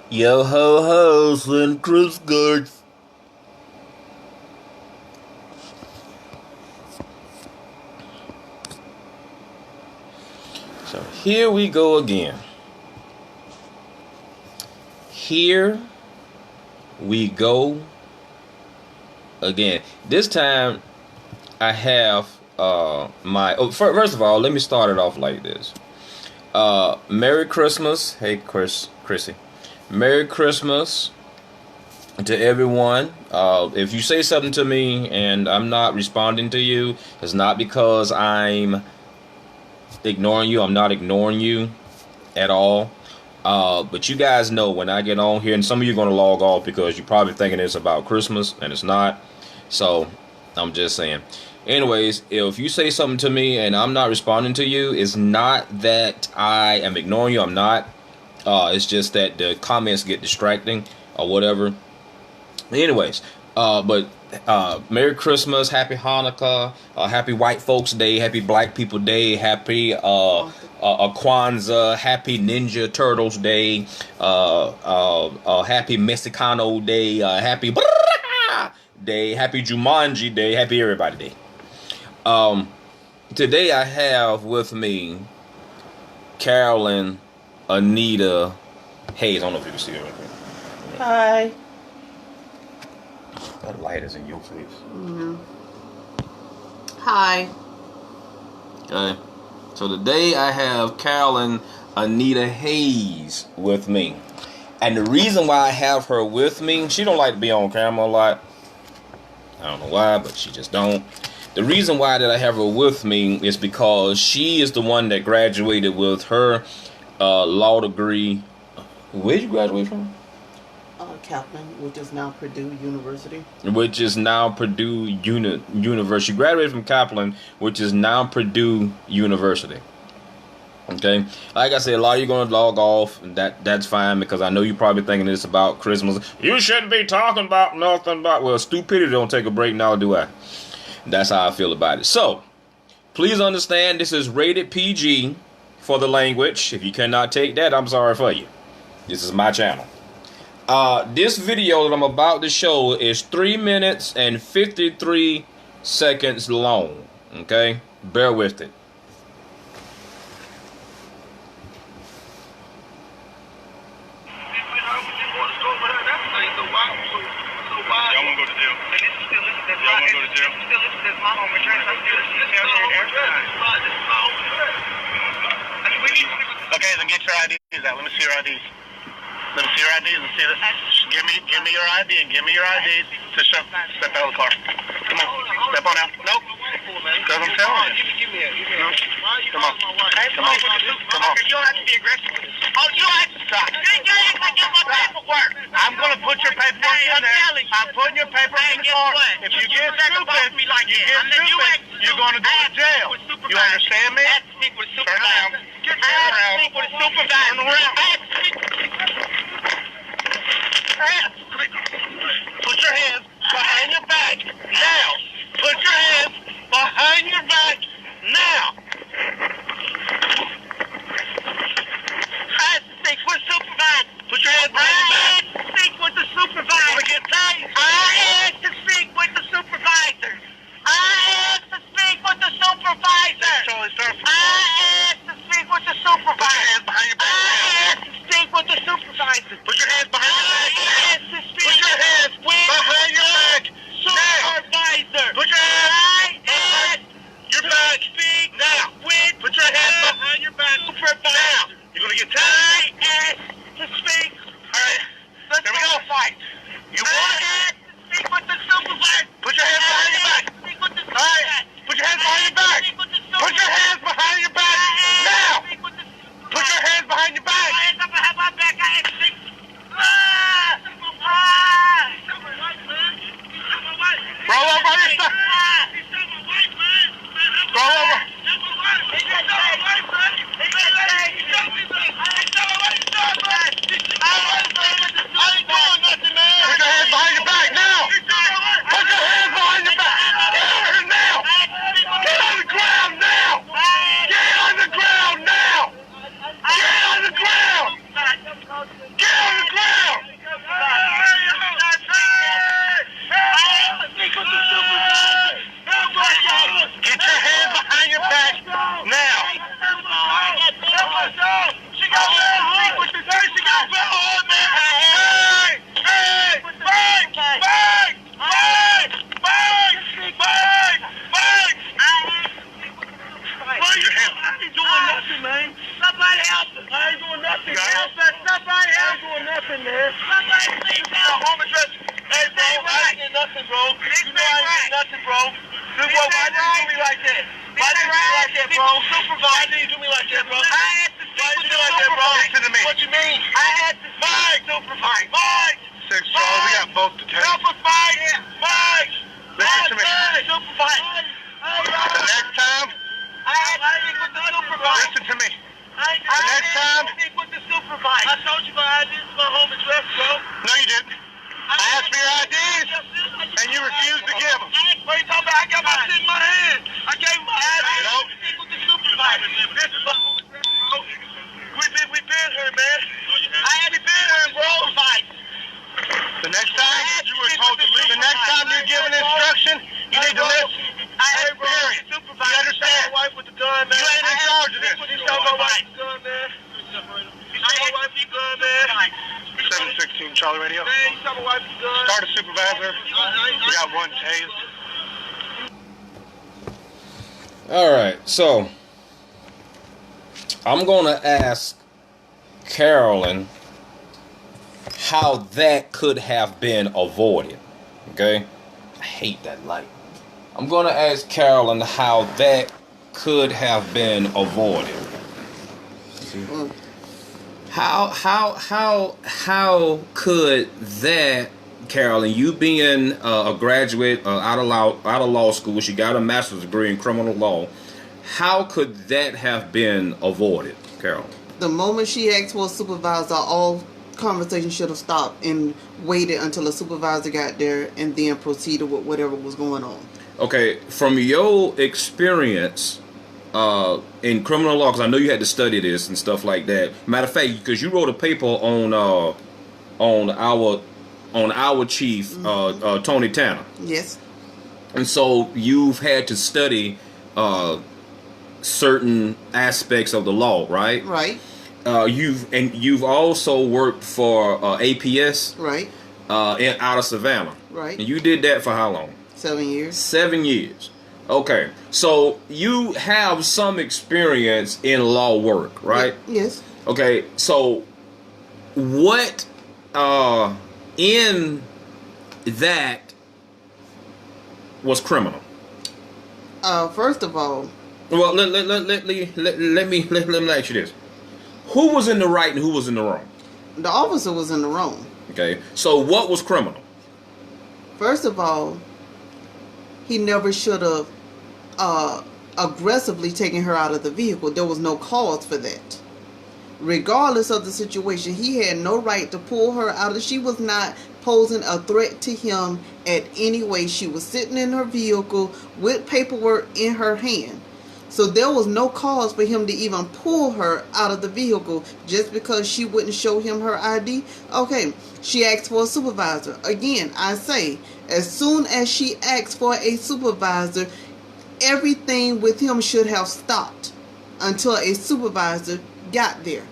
Yo ho ho, Slim Chris Guards. So here we go again. Here we go again. This time I have first of all, let me start it off like this. Merry Christmas. Hey Chrissy. Merry Christmas to everyone. If you say something to me and I'm not responding to you, it's not because I'm ignoring you. I'm not ignoring you at all. But you guys know when I get on here, and some of you are going to log off because you're probably thinking it's about Christmas, and it's not. So I'm just saying. Anyways, if you say something to me and I'm not responding to you, it's not that I am ignoring you. I'm not. It's just that the comments get distracting or whatever. Anyways, but Merry Christmas, Happy Hanukkah, Happy White Folks Day, Happy Black People Day, Happy Kwanzaa, Happy Ninja Turtles Day, Happy Mexicano Day, Happy Day, Happy Jumanji Day, Happy Everybody Day. Today I have with me Carolyn Anita Hayes. I don't know if you can see her right there. Hi. That light is in your face. Mm-hmm. Hi. Okay. So today I have Carolyn Anita Hayes with me. And the reason why I have her with me, she don't like to be on camera a lot. I don't know why, but she just don't. The reason why that I have her with me is because she is the one that graduated with her law degree. Where'd you graduate from? Kaplan, which is now Purdue University. Which is now Purdue University. She graduated from Kaplan, which is now Purdue University. Okay, like I said, a lot of you going to log off, and that's fine because I know you're probably thinking it's about Christmas. You shouldn't be talking about nothing about. Well, stupidity don't take a break now, do I? That's how I feel about it. So, please understand this is rated PG for the language. If you cannot take that, I'm sorry for you. This is my channel. This video that I'm about to show is 3 minutes and 53 seconds long. Okay? Bear with it. Okay, then get your IDs out. Let me see your IDs. Let me see your IDs and see this. Give me your ID and give me your IDs to show. Step out of the car. Come on. Step on out. Nope. Because I'm telling you. Come on. Come on. Come on. You don't have to be aggressive. Oh, you don't have to stop. Get my paperwork. I'm going to put your paperwork in there. I'm putting your paperwork in the car. If you get stupid, you're going to go to jail. You understand me? Turn around. Turn around. Turn around. Put your hands behind your back now. Put your hands behind your back now. I have to speak with the supervisor. Put your hands behind your back. I have to speak with the supervisor. You want to get tight? I have to speak with the supervisor. I have to speak with the supervisor. Charlie, start from I have to speak with the supervisor. Put your hands behind your back. I have to speak with the supervisor. Put your hands behind your back. I have to speak. Put your hands behind your back. Supervisor. Put your hands behind your back. Speak now. Put your hands behind your back. Supervisor. Now. You're gonna get tired. I have to speak. All right. Here we go. Fight. You want it? Speak with the supervisor. Put your hands behind your back. Speak with the supervisor. All right. Put your hands behind your back. Put your hands behind your back. Now. Put your hands behind your back. My hands up behind my back. I have to speak. Roll over on your side. Roll over. I ain't doing nothing, man. Put your hands behind your back now. Put your hands behind your back. Get out of here now. Get out of the ground. Put your hands. I ain't doing nothing, man. Somebody help us. I ain't doing nothing. Help us. Somebody help us. I ain't doing nothing, man. Somebody please help. Home address. Hey, bro, I ain't getting nothing, bro. You know I ain't getting nothing, bro. Why did you do me like that? Why did you do me like that, bro? Why did you do me like that, bro? I had to speak with the supervisor. Listen to me. What you mean? I had to speak with the supervisor. Mike! 6 Charles, we got both detained. Help us, Mike! Mike! Listen to me. Supervisor. The next time, I had to speak with the supervisor. Listen to me. The next time, speak with the supervisor. I told you my ID is my home address, bro. No, you didn't. I asked for your IDs, and you refused to give them. What are you talking about? I got my shit in my hand. I gave my ID. No. Speak with the supervisor. This is my home address, bro. We been here, man. I haven't been here, bro. The next time, you were told to leave. The next time you're giving instruction, you need to listen. Hey, bro, you understand? You ain't in charge of this. You shot my wife with the gun, man. You shot my wife with the gun, man. 716 Charlie Radio. Man, you shot my wife with the gun. Start a supervisor. We got one tased. All right, so I'm gonna ask Carolyn how that could have been avoided. Okay, I hate that light. I'm gonna ask Carolyn how that could have been avoided. How could that, Carolyn, you being a graduate out of law school, she got a master's degree in criminal law, how could that have been avoided, Carolyn? The moment she asked for a supervisor, all conversation should have stopped and waited until a supervisor got there and then proceeded with whatever was going on. Okay, from your experience in criminal law, because I know you had to study this and stuff like that. Matter of fact, because you wrote a paper on our chief, mm-hmm. Tony Tanner. Yes. And so you've had to study certain aspects of the law, right? Right. You've also worked for APS, right? Out of Savannah, right? And you did that for how long? 7 years. 7 years. Okay, so you have some experience in law work, right? Yes. Okay, so what in that was criminal? First of all, well, let me ask you this: who was in the right and who was in the wrong? The officer was in the wrong. Okay, so what was criminal? First of all, he never should have aggressively taken her out of the vehicle. There was no cause for that. Regardless of the situation, he had no right to pull her out of. She was not posing a threat to him at any way. She was sitting in her vehicle with paperwork in her hand. So there was no cause for him to even pull her out of the vehicle just because she wouldn't show him her ID. Okay, she asked for a supervisor. Again, I say, as soon as she asked for a supervisor, everything with him should have stopped until a supervisor got there.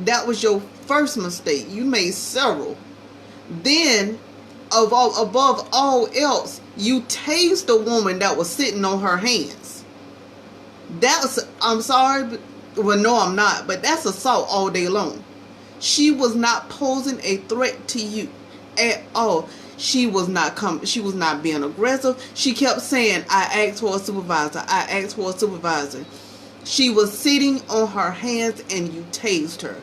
That was your first mistake. You made several. Then, above all else, you tased the woman that was sitting on her hands. That's, I'm sorry, but, well, no, I'm not, but that's assault all day long. She was not posing a threat to you at all. She was not being aggressive. She kept saying, I asked for a supervisor. I asked for a supervisor. She was sitting on her hands and you tased her.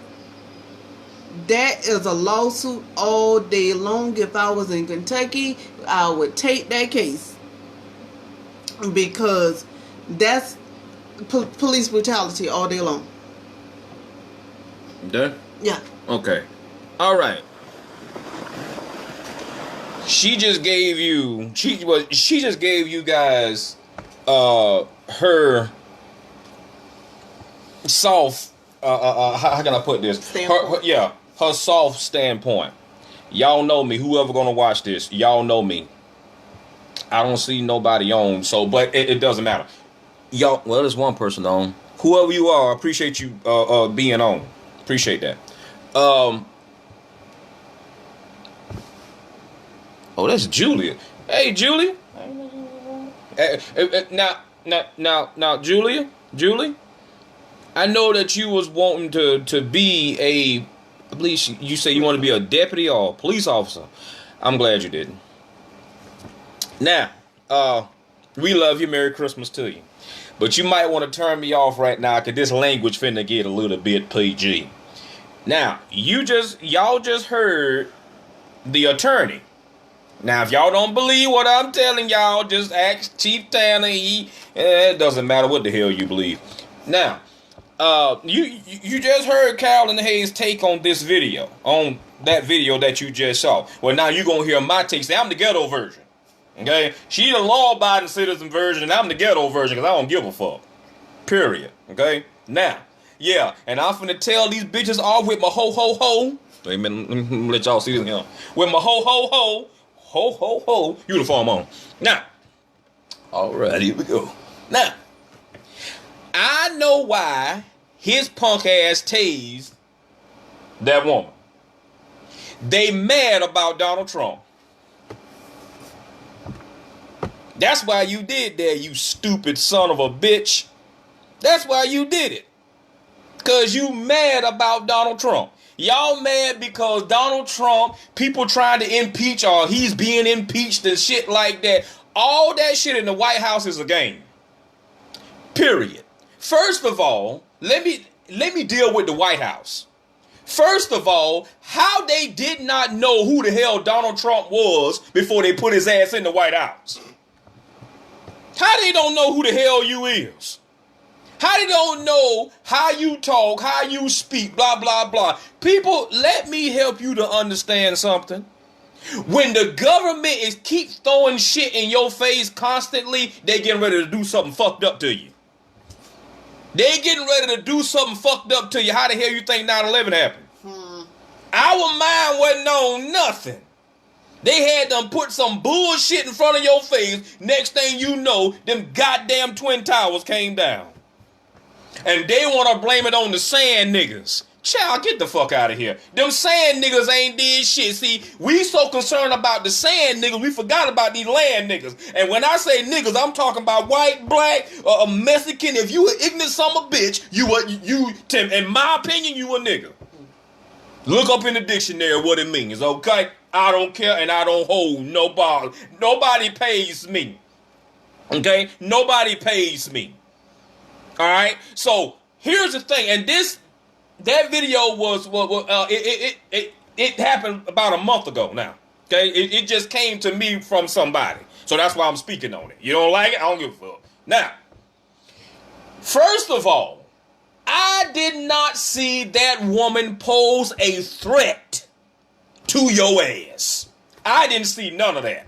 That is a lawsuit all day long. If I was in Kentucky, I would take that case. Because that's police brutality all day long. Done? Yeah. Okay. All right. She just gave you guys her soft how can I put this? Her soft standpoint. Y'all know me. Whoever gonna watch this, y'all know me. I don't see nobody on, so but it doesn't matter. Y'all, well, there's one person on. Whoever you are, I appreciate you being on. Appreciate that. Oh, that's Julia. Hey, Julia. Now, Julia. Julie, I know that you was wanting to be I believe you say you want to be a deputy or a police officer. I'm glad you didn't. Now, we love you. Merry Christmas to you. But you might want to turn me off right now because this language finna get a little bit PG. Now, y'all just heard the attorney. Now, if y'all don't believe what I'm telling y'all, just ask Chief Tanner. It doesn't matter what the hell you believe. Now, you just heard Carolyn Hayes' take on this video, on that video that you just saw. Well, now you're going to hear my take. Say, I'm the ghetto version. Okay? She the law-abiding citizen version, and I'm the ghetto version because I don't give a fuck. Period. Okay? Now, yeah, and I'm finna tell these bitches off with my ho-ho-ho. Wait a minute, let me let y'all see this here. With my ho-ho-ho uniform on. Now, alright, here we go. Now, I know why his punk ass tased that woman. They mad about Donald Trump. That's why you did that, you stupid son of a bitch. That's why you did it. Because you mad about Donald Trump. Y'all mad because Donald Trump, people trying to impeach or he's being impeached and shit like that. All that shit in the White House is a game. Period. First of all, let me deal with the White House. First of all, how they did not know who the hell Donald Trump was before they put his ass in the White House. How they don't know who the hell you is? How they don't know how you talk, how you speak, blah, blah, blah. People, let me help you to understand something. When the government keep throwing shit in your face constantly, they getting ready to do something fucked up to you. They getting ready to do something fucked up to you. How the hell you think 9/11 happened? Our mind wasn't on nothing. They had them put some bullshit in front of your face. Next thing you know, them goddamn Twin Towers came down. And they want to blame it on the sand niggas. Child, get the fuck out of here. Them sand niggas ain't did shit. See, we so concerned about the sand niggas, we forgot about these land niggas. And when I say niggas, I'm talking about white, black, Mexican. If you an ignorant son of a bitch, Tim, in my opinion, you a nigga. Look up in the dictionary what it means, okay? I don't care and I don't hold no ball. Nobody pays me. Okay? Nobody pays me. All right? So, here's the thing. And that video it happened about a month ago now. Okay? It just came to me from somebody. So, that's why I'm speaking on it. You don't like it? I don't give a fuck. Now, first of all, I did not see that woman pose a threat to your ass. I didn't see none of that.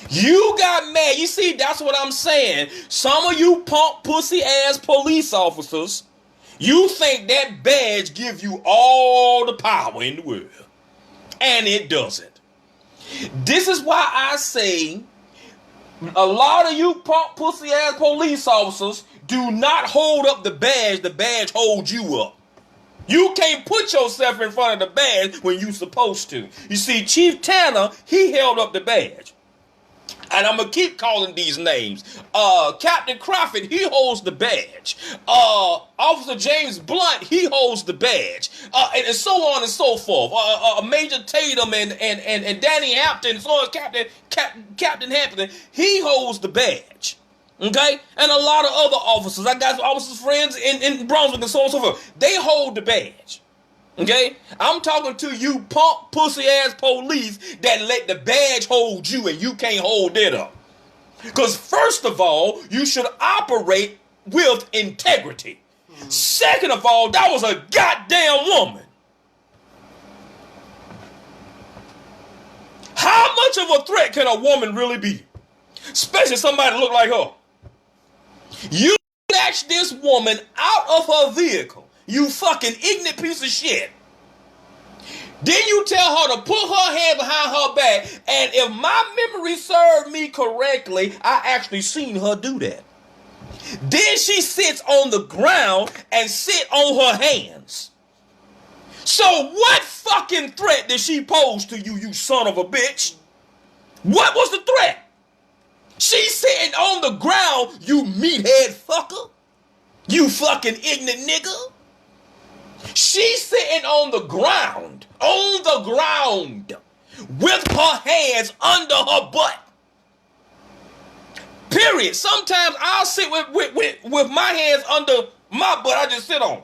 You got mad. You see, that's what I'm saying. Some of you punk pussy ass police officers, you think that badge gives you all the power in the world. And it doesn't. This is why I say a lot of you punk pussy ass police officers do not hold up the badge holds you up. You can't put yourself in front of the badge when you supposed to. You see, Chief Tanner, he held up the badge. And I'm going to keep calling these names. Captain Crawford, he holds the badge. Officer James Blunt, he holds the badge. And so on and so forth. Major Tatum and Danny Hampton, so on Captain Hampton, he holds the badge. Okay? And a lot of other officers. I got officers' friends in Brunswick and so on and so forth. They hold the badge. Okay? I'm talking to you punk pussy ass police that let the badge hold you and you can't hold it up. Because first of all, you should operate with integrity. Second of all, that was a goddamn woman. How much of a threat can a woman really be? Especially somebody that look like her. You snatched this woman out of her vehicle. You fucking ignorant piece of shit. Then you tell her to put her hand behind her back. And if my memory served me correctly, I actually seen her do that. Then she sits on the ground and sit on her hands. So what fucking threat did she pose to you, you son of a bitch? What was the threat? She's sitting on the ground, you meathead fucker. You fucking ignorant nigga. She's sitting on the ground, with her hands under her butt. Period. Sometimes I'll sit with my hands under my butt. I just sit on.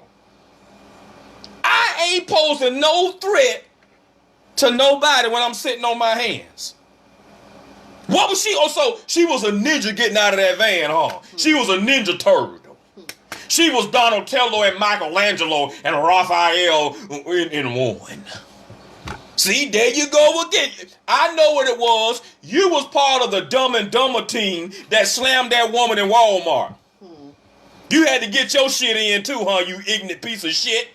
I ain't posing no threat to nobody when I'm sitting on my hands. What was she? Oh, so she was a ninja getting out of that van, huh? She was a ninja turtle. She was Donatello and Michelangelo and Raphael in one. See, there you go again. I know what it was. You was part of the Dumb and Dumber team that slammed that woman in Walmart. You had to get your shit in too, huh, you ignorant piece of shit.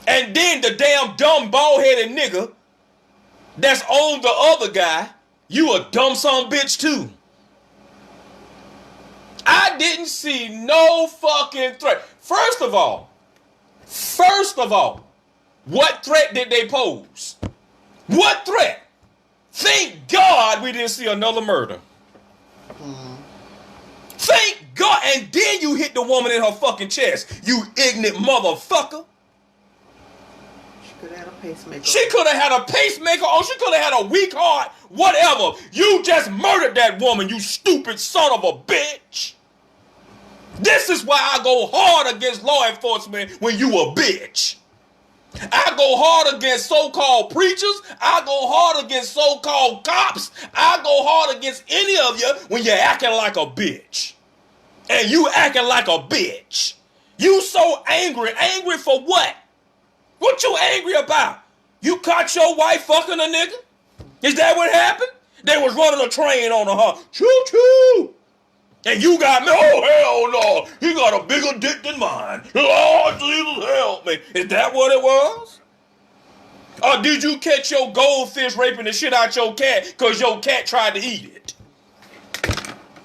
And then the damn dumb bald-headed nigga that's on the other guy, you a dumb son bitch too. I didn't see no fucking threat. First of all, what threat did they pose? What threat? Thank God we didn't see another murder. Thank God. And then you hit the woman in her fucking chest, you ignorant motherfucker. She could have had a pacemaker. She could have had a pacemaker or she could have had a weak heart. Whatever. You just murdered that woman, you stupid son of a bitch. This is why I go hard against law enforcement when you a bitch. I go hard against so-called preachers. I go hard against so-called cops. I go hard against any of you when you're acting like a bitch. And you acting like a bitch. You so angry. Angry for what? What you angry about? You caught your wife fucking a nigga? Is that what happened? They was running a train on her, huh? Choo-choo. And you got me, oh hell no, he got a bigger dick than mine. Lord Jesus help me. Is that what it was? Or did you catch your goldfish raping the shit out your cat because your cat tried to eat it?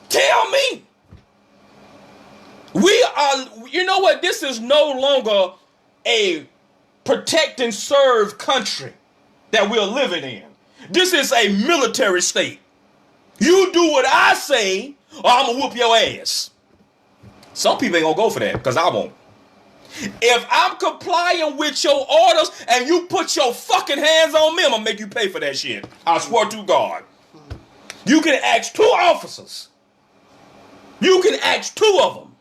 Tell me. We are, you know what? This is no longer a protect and serve country that we're living in. This is a military state. You do what I say, or I'm gonna whoop your ass. Some people ain't gonna go for that, because I won't. If I'm complying with your orders and you put your fucking hands on me, I'm gonna make you pay for that shit. I swear to God. You can ask 2 officers. You can ask 2 of them.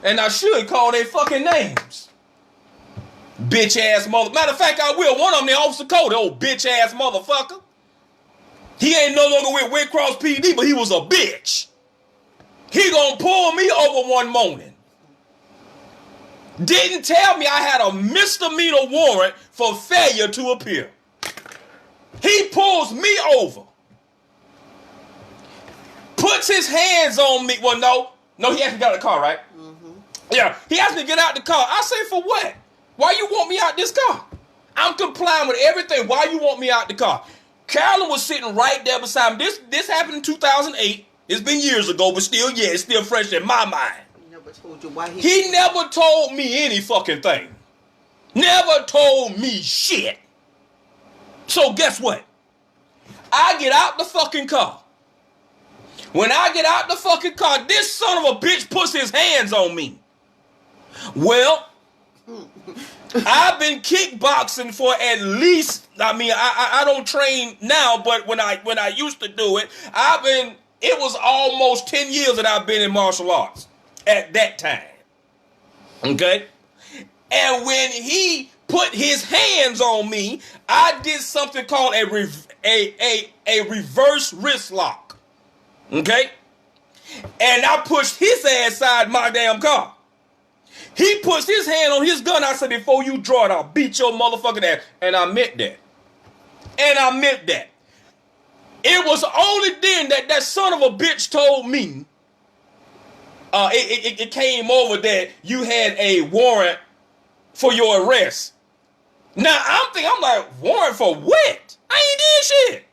And I should call their fucking names. Bitch ass mother. Matter of fact, I will. One of them, the Officer Cody, old bitch ass motherfucker. He ain't no longer with Red Cross PD, but he was a bitch. He gonna pull me over one morning. Didn't tell me I had a misdemeanor warrant for failure to appear. He pulls me over. Puts his hands on me. Well, no, he actually got out of the car, right? Mm-hmm. Yeah, he asked me to get out the car. I say, for what? Why you want me out this car? I'm complying with everything. Why you want me out the car? Carolyn was sitting right there beside me. This happened in 2008. It's been years ago, but still, yeah, it's still fresh in my mind. He never told you why he never told me any fucking thing. Never told me shit. So guess what? I get out the fucking car. When I get out the fucking car, this son of a bitch puts his hands on me. Well, I've been kickboxing for at least, I don't train now, but when I used to do it, it was almost 10 years that I've been in martial arts at that time. Okay? And when he put his hands on me, I did something called a reverse wrist lock. Okay? And I pushed his ass side my damn car. He puts his hand on his gun. I said, before you draw it, I'll beat your motherfucking ass. And I meant that. It was only then that son of a bitch told me, it came over that you had a warrant for your arrest. Now, I'm like, warrant for what? I ain't did shit.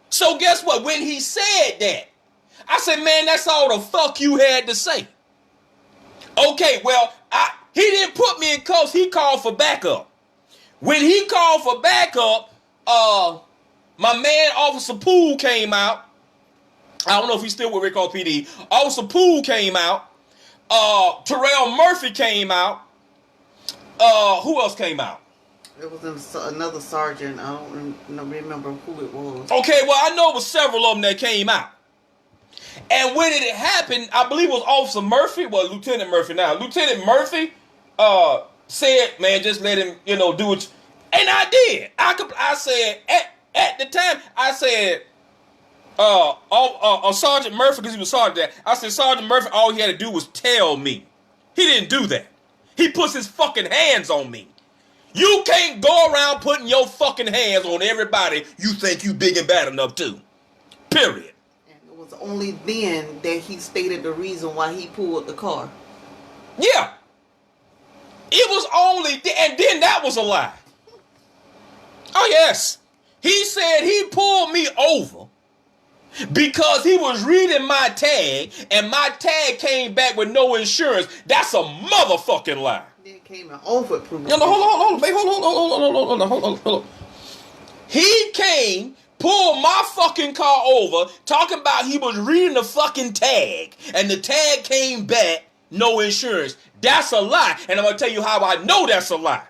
So guess what? When he said that, I said, man, that's all the fuck you had to say. Okay, well, he didn't put me in cuffs. He called for backup. When he called for backup, my man, Officer Poole, came out. I don't know if he's still with Red Cross PD. Officer Poole came out, Terrell Murphy came out. Who else came out? It was another sergeant. I don't remember who it was. Okay, well, I know it was several of them that came out. And when it happened, I believe it was Officer Murphy, well, Lieutenant Murphy now. Lieutenant Murphy said, man, just let him, do it. And I did. I said, at the time, I said, Sergeant Murphy, because he was sergeant there, I said, Sergeant Murphy, all he had to do was tell me. He didn't do that. He puts his fucking hands on me. You can't go around putting your fucking hands on everybody you think you big and bad enough to. Period. And it was only then that he stated the reason why he pulled the car. Yeah. It was only, and then that was a lie. Oh, yes. He said he pulled me over because he was reading my tag, and my tag came back with no insurance. That's a motherfucking lie. It came an offer proof. No, hold on. He came, pulled my fucking car over, talking about he was reading the fucking tag, and the tag came back, no insurance. That's a lie, and I'm gonna tell you how I know that's a lie.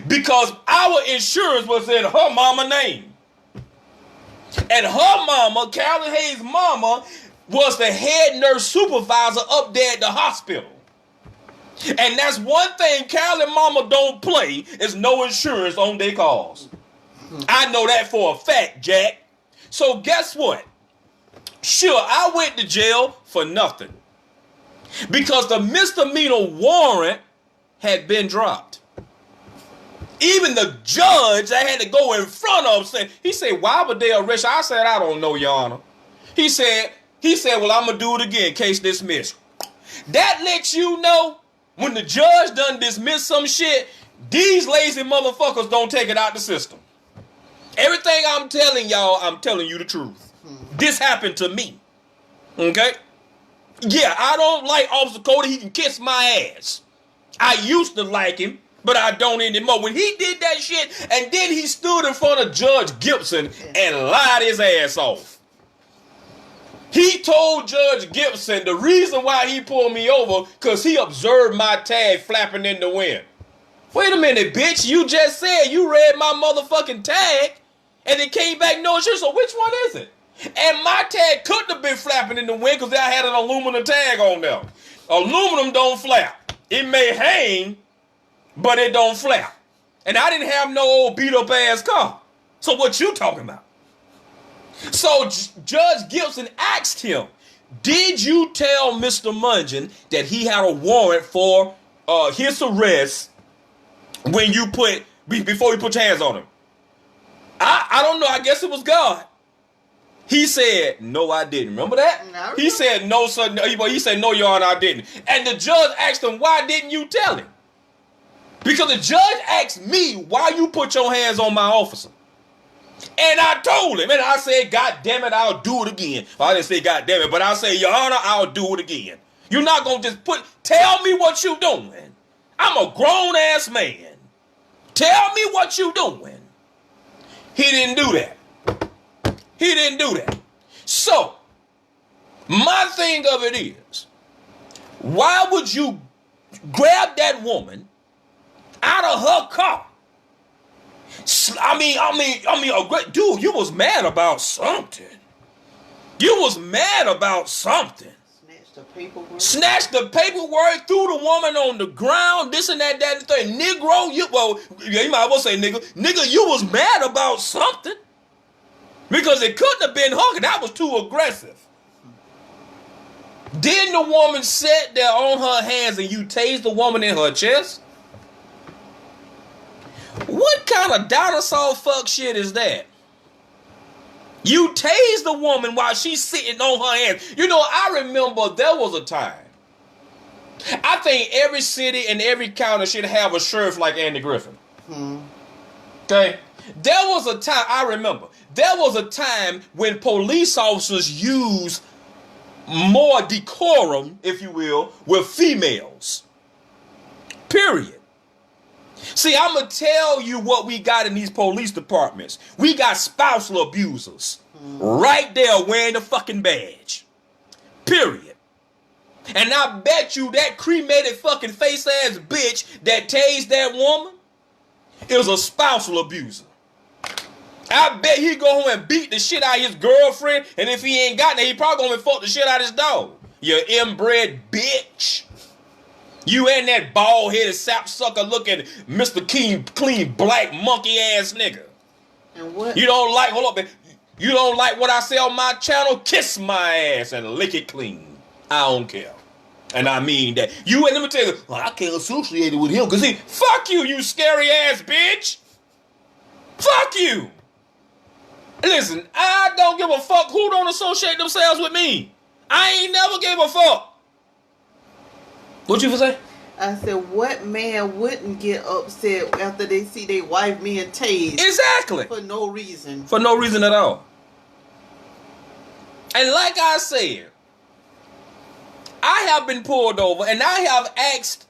Because our insurance was in her mama's name. And her mama, Carolyn Hayes' mama, was the head nurse supervisor up there at the hospital. And that's one thing Carolyn mama don't play is no insurance on their cars. I know that for a fact, Jack. So guess what? Sure, I went to jail for nothing. Because the misdemeanor warrant had been dropped. Even the judge I had to go in front of said, he said, why would they arrest you? I said, I don't know, Your Honor. He said, well, I'm going to do it again, case dismissed. That lets you know when the judge done dismiss some shit, these lazy motherfuckers don't take it out the system. Everything I'm telling y'all, I'm telling you the truth. This happened to me. Okay? Yeah, I don't like Officer Cody. He can kiss my ass. I used to like him, but I don't anymore. When he did that shit, and then he stood in front of Judge Gibson and lied his ass off. He told Judge Gibson the reason why he pulled me over, because he observed my tag flapping in the wind. Wait a minute, bitch. You just said you read my motherfucking tag, and it came back no insurance, so which one is it? And my tag couldn't have been flapping in the wind because I had an aluminum tag on there. Aluminum don't flap. It may hang, but it don't flap. And I didn't have no old beat up ass car. So what you talking about? So Judge Gibson asked him, did you tell Mr. Mungin that he had a warrant for his arrest when you before you put your hands on him? I don't know. I guess it was God. He said, no, I didn't. Remember that? No. He said, no, sir. He said, no, Your Honor, I didn't. And the judge asked him, why didn't you tell him? Because the judge asked me, why you put your hands on my officer? And I told him, and I said, God damn it, I'll do it again. Well, I didn't say God damn it, but I said, Your Honor, I'll do it again. You're not going to just tell me what you doing. I'm a grown-ass man. Tell me what you doing. He didn't do that. He didn't do that. So, my thing of it is, why would you grab that woman out of her car? A great dude, you was mad about something. You was mad about something. Snatched the paperwork, threw the woman on the ground, this and that, and the thing. Negro, you might as well say nigga. Nigga, you was mad about something. Because it couldn't have been her, that was too aggressive. Didn't the woman sit there on her hands and you tased the woman in her chest? What kind of dinosaur fuck shit is that? You tased the woman while she's sitting on her hands. You know, I remember there was a time. I think every city and every county should have a sheriff like Andy Griffin. Okay? There was a time, I remember, there was a time when police officers used more decorum, if you will, with females. Period. See, I'm going to tell you what we got in these police departments. We got spousal abusers right there wearing the fucking badge. Period. And I bet you that cremated fucking face ass bitch that tased that woman is a spousal abuser. I bet he go home and beat the shit out of his girlfriend, and if he ain't got that, he probably gonna fuck the shit out of his dog. You inbred bitch. You and that bald-headed sapsucker looking Mr. Clean black monkey ass nigga. And what? You don't like, hold up, you don't like what I say on my channel? Kiss my ass and lick it clean. I don't care. And I mean that. You and let me tell you, well, I can't associate it with him because fuck you, you scary ass bitch. Fuck you. Listen, I don't give a fuck who don't associate themselves with me. I ain't never gave a fuck. What you say? I said, what man wouldn't get upset after they see their wife being tased? Exactly. For no reason. For no reason at all. And like I said, I have been pulled over and I have asked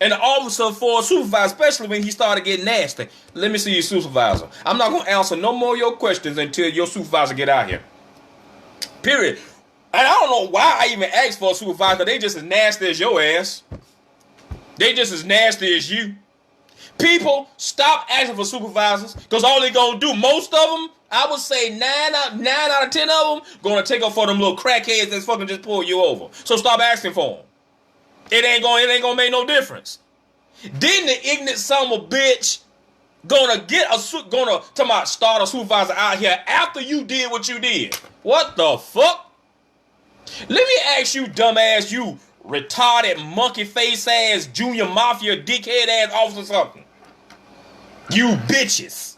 an officer for a supervisor, especially when he started getting nasty. Let me see your supervisor. I'm not going to answer no more of your questions until your supervisor get out here. Period. And I don't know why I even asked for a supervisor. They just as nasty as your ass. They just as nasty as you. People, stop asking for supervisors because all they going to do, most of them, I would say 9 out of 10 of them, going to take up for them little crackheads that's fucking just pull you over. So stop asking for them. It ain't gonna make no difference. Then the ignorant son of a bitch gonna start a supervisor out here after you did what you did. What the fuck? Let me ask you, dumbass, you retarded monkey face ass junior mafia dickhead ass officer something. You bitches.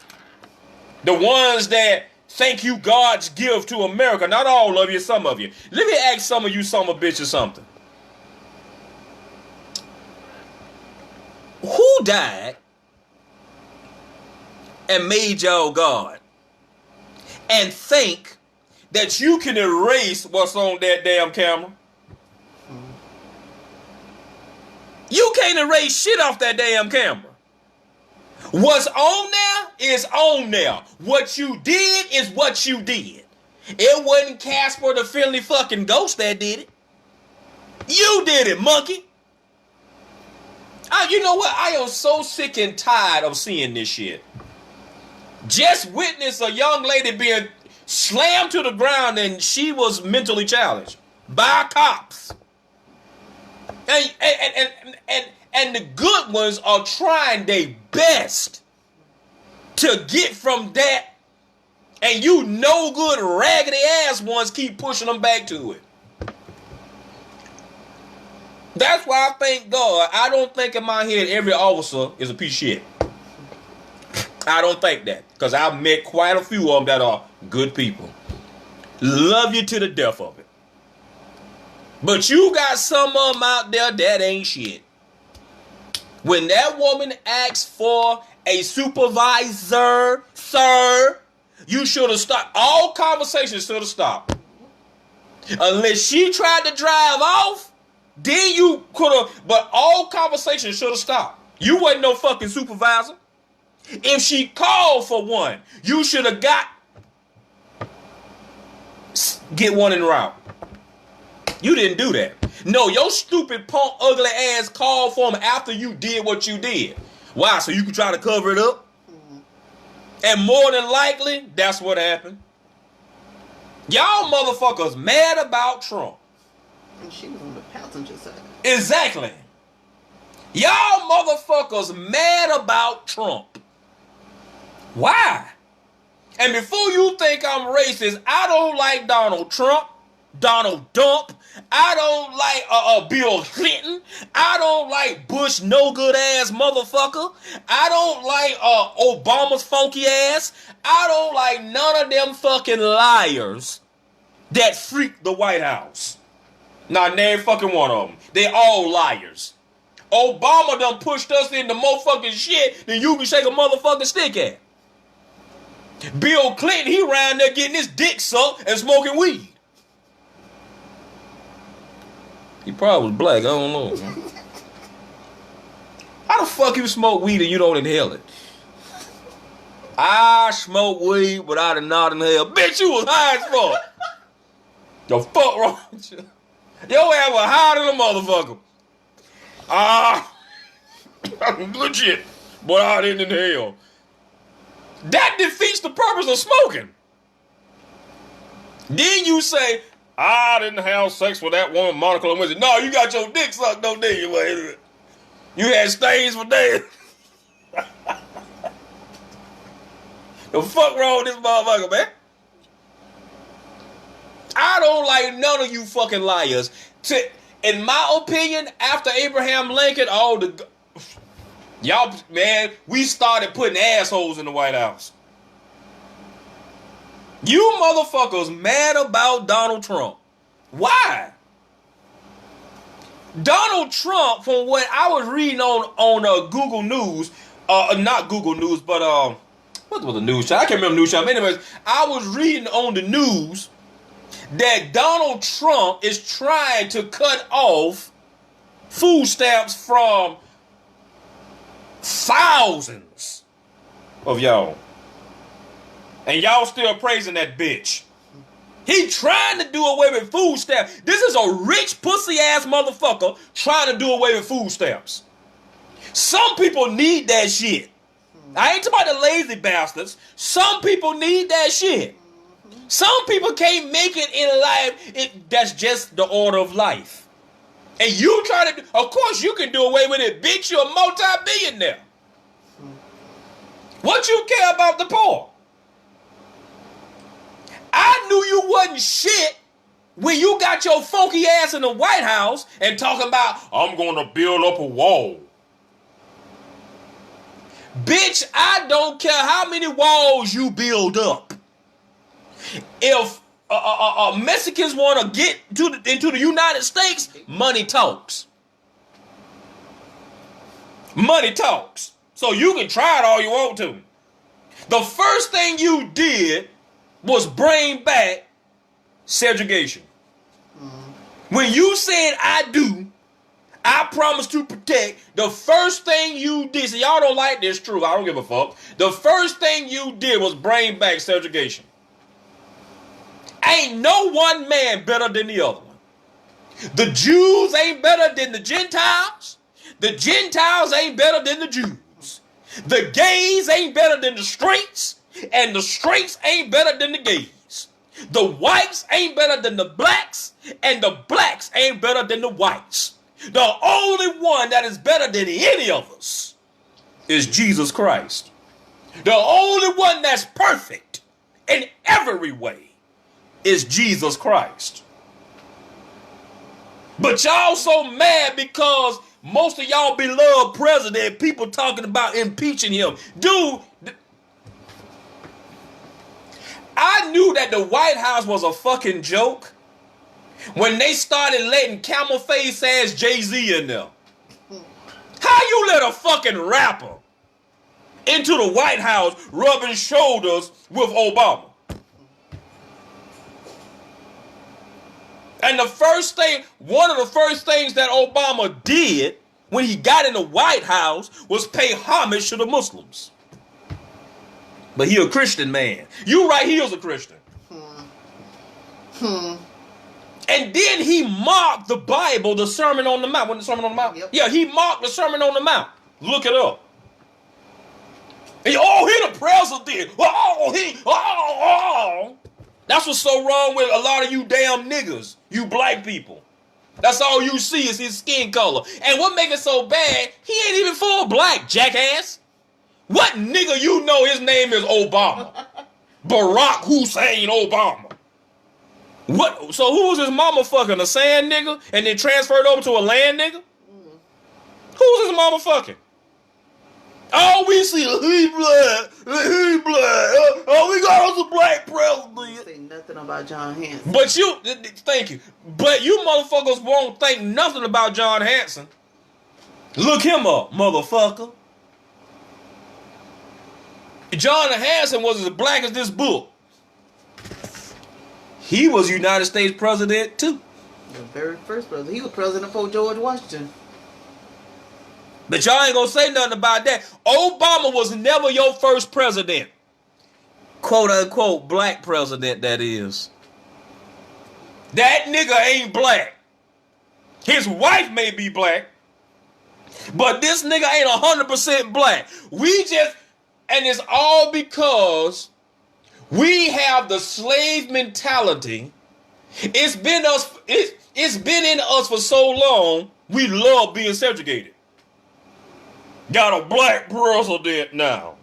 The ones that think you God's gift to America. Not all of you, some of you. Let me ask some of you son of a bitches something. Who died and made y'all God and think that you can erase what's on that damn camera? You can't erase shit off that damn camera. What's on there is on there. What you did is what you did. It wasn't Casper the friendly fucking ghost that did it. You did it, monkey. You know what? I am so sick and tired of seeing this shit. Just witnessed a young lady being slammed to the ground and she was mentally challenged by cops. And the good ones are trying their best to get from that, and you no good raggedy ass ones keep pushing them back to it. That's why I thank God I don't think in my head every officer is a piece of shit. I don't think that. Because I've met quite a few of them that are good people. Love you to the death of it. But you got some of them out there that ain't shit. When that woman asked for a supervisor, sir, you should have stopped. All conversations should have stopped. Unless she tried to drive off, then you could have, but all conversations should have stopped. You wasn't no fucking supervisor. If she called for one, you should have get one en route. You didn't do that. No, your stupid punk ugly ass called for him after you did what you did. Why? So you could try to cover it up? Mm-hmm. And more than likely, that's what happened. Y'all motherfuckers mad about Trump. And she was on the passenger side. Exactly. Y'all motherfuckers mad about Trump. Why? And before you think I'm racist, I don't like Donald Trump, Donald Dump. I don't like Bill Clinton. I don't like Bush no good ass motherfucker. I don't like Obama's funky ass. I don't like none of them fucking liars that freaked the White House. Not name fucking one of them. They all liars. Obama done pushed us into more fucking shit than you can shake a motherfucking stick at. Bill Clinton, he around there getting his dick sucked and smoking weed. He probably was black, I don't know. How the fuck you smoke weed and you don't inhale it? I smoke weed without a not inhale. Bitch, you was high as fuck. The fuck wrong with you? Your ass was higher than a motherfucker. Legit. But I didn't inhale. That defeats the purpose of smoking. Then you say, I didn't have sex with that woman, Monica Lewinsky. No, you got your dick sucked, though, didn't you? You had stains for days. The fuck wrong with this motherfucker, man? I don't like none of you fucking liars. In my opinion, after Abraham Lincoln, y'all, man, we started putting assholes in the White House. You motherfuckers mad about Donald Trump. Why? Donald Trump, from what I was reading on Google News, not Google News, but what was the news channel? I can't remember the news channel. Anyways, I was reading on the news that Donald Trump is trying to cut off food stamps from thousands of y'all. And y'all still praising that bitch. He trying to do away with food stamps. This is a rich pussy ass motherfucker trying to do away with food stamps. Some people need that shit. I ain't talking about the lazy bastards. Some people need that shit. Some people can't make it in life. That's just the order of life. And you try to, of course you can do away with it, bitch. You're a multi-billionaire. What you care about the poor? I knew you wasn't shit when you got your funky ass in the White House and talking about, I'm going to build up a wall. Bitch, I don't care how many walls you build up. If Mexicans want to get into the United States, money talks. Money talks. So you can try it all you want to. The first thing you did was bring back segregation. When you said I do, I promise to protect, the first thing you did, see y'all don't like this, true, I don't give a fuck. The first thing you did was bring back segregation. Ain't no one man better than the other one. The Jews ain't better than the Gentiles. The Gentiles ain't better than the Jews. The gays ain't better than the straights. And the straights ain't better than the gays. The whites ain't better than the blacks. And the blacks ain't better than the whites. The only one that is better than any of us is Jesus Christ. The only one that's perfect in every way is Jesus Christ. But y'all so mad because most of y'all beloved president, people talking about impeaching him. Dude, I knew that the White House was a fucking joke when they started letting camel face ass Jay-Z in there. How you let a fucking rapper into the White House rubbing shoulders with Obama? And one of the first things that Obama did when he got in the White House was pay homage to the Muslims. But he a Christian man. You right, he was a Christian. And then he mocked the Bible, the Sermon on the Mount. Wasn't the Sermon on the Mount? Yep. Yeah, he mocked the Sermon on the Mount. Look it up. And, he the president. That's what's so wrong with a lot of you damn niggas, you black people. That's all you see is his skin color. And what make it so bad, he ain't even full black, jackass. What nigga you know his name is Obama? Barack Hussein Obama. What? So who was his mama fucking? A sand nigga? And then transferred over to a land nigga? Who was his mama fucking? Oh, we see he black. Oh, we got us a black president. Say nothing about John Hanson. But thank you. But you motherfuckers won't think nothing about John Hanson. Look him up, motherfucker. John Hanson was as black as this book. He was United States president too. The very first president. He was president before George Washington. But y'all ain't gonna say nothing about that. Obama was never your first president. Quote unquote black president, that is. That nigga ain't black. His wife may be black, but this nigga ain't 100% black. And it's all because we have the slave mentality. It's been in us for so long. We love being subjugated. Got a black president now.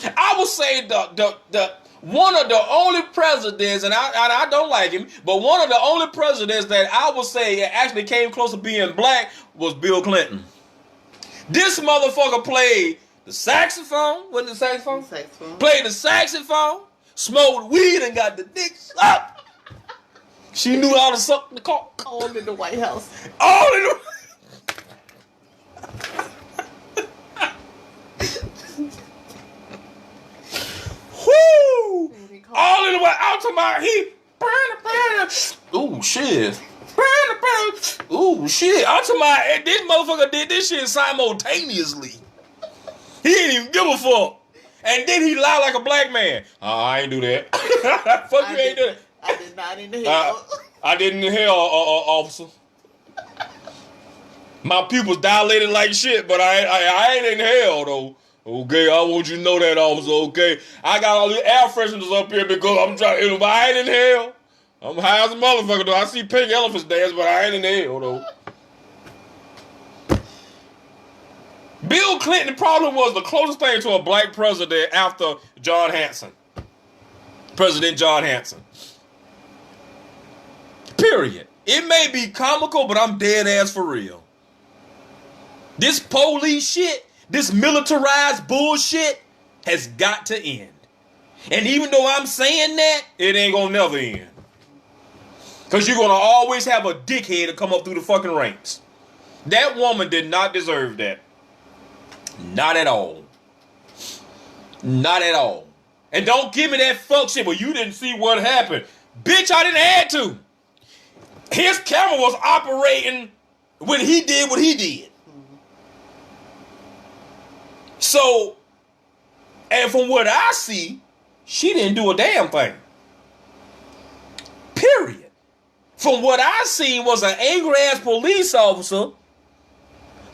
I would say the one of the only presidents, and I don't like him, but one of the only presidents that I would say actually came close to being black was Bill Clinton. This motherfucker played the saxophone. Wasn't the saxophone? Played the saxophone, smoked weed, and got the dick up. She knew how to suck the cock. All in the White House. All in the... Woo! All in the way. Out to my heat. Ooh, shit. Ooh, shit. Out to my... This motherfucker did this shit simultaneously. He didn't even give a fuck. And then he lied like a black man. I ain't do that. Fuck you, ain't do that. I did not inhale. I didn't inhale, officer. My pupils dilated like shit, but I ain't inhaled, though. Okay, I want you to know that, officer, okay? I got all these air fresheners up here because I'm trying to... But I ain't inhale. I'm high as a motherfucker, though. I see pink elephants dance, but I ain't inhale, though. Bill Clinton probably was the closest thing to a black president after John Hanson. President John Hanson. Period. It may be comical, but I'm dead ass for real. This police shit, this militarized bullshit has got to end. And even though I'm saying that, it ain't gonna never end. Because you're gonna always have a dickhead to come up through the fucking ranks. That woman did not deserve that. Not at all. Not at all. And don't give me that fuck shit, but you didn't see what happened. Bitch, I didn't have to. His camera was operating when he did what he did. So, and from what I see, she didn't do a damn thing. Period. From what I seen was an angry ass police officer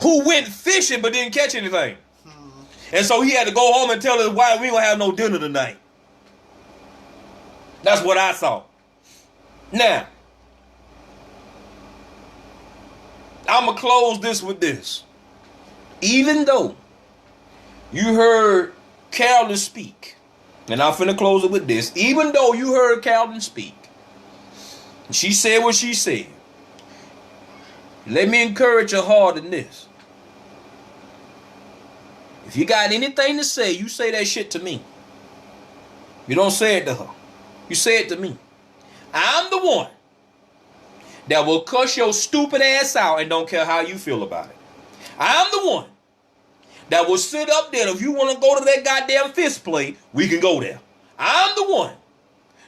who went fishing but didn't catch anything. And so he had to go home and tell his wife, we ain't gonna have no dinner tonight. That's what I saw. Now, I'm gonna close this with this. Even though you heard Carolyn speak, and I'm finna close it with this. Even though you heard Carolyn speak, she said what she said. Let me encourage your heart in this. If you got anything to say, you say that shit to me. You don't say it to her. You say it to me. I'm the one that will cuss your stupid ass out and don't care how you feel about it. I'm the one that will sit up there. If you want to go to that goddamn fist play, we can go there. I'm the one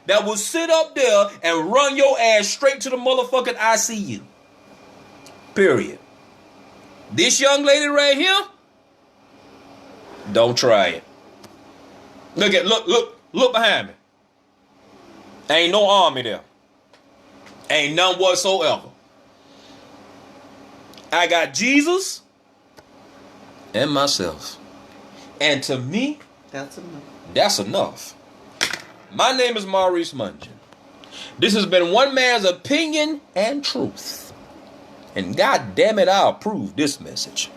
that will sit up there and run your ass straight to the motherfucking ICU. Period. This young lady right here, don't try it. Look behind me. Ain't no army there. Ain't none whatsoever. I got Jesus and myself. And to me, that's enough. My name is Maurice Mungin. This has been one man's opinion and truth. And God damn it, I approve this message.